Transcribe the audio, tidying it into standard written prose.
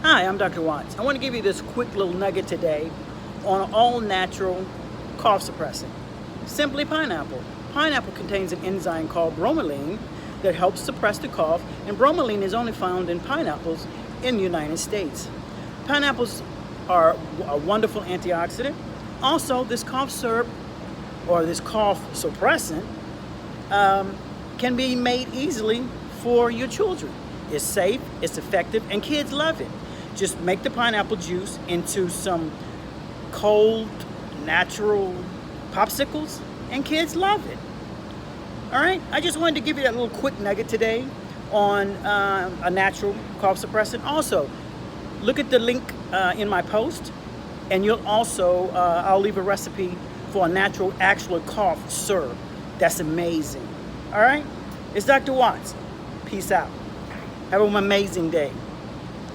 Hi, I'm Dr. Watts. I want to give you this quick little nugget today on all-natural cough suppressant. Simply pineapple. Pineapple contains an enzyme called bromelain that helps suppress the cough, and bromelain is only found in pineapples in the United States. Pineapples are a wonderful antioxidant. Also, this cough syrup or this cough suppressant can be made easily for your children. It's safe, it's effective, and kids love it. Just make the pineapple juice into some cold, natural popsicles, and kids love it. All right, I just wanted to give you that little quick nugget today on a natural cough suppressant. Also, look at the link in my post, and you'll also, I'll leave a recipe for a natural actual cough syrup. That's amazing. All right, it's Dr. Watts. Peace out. Have an amazing day.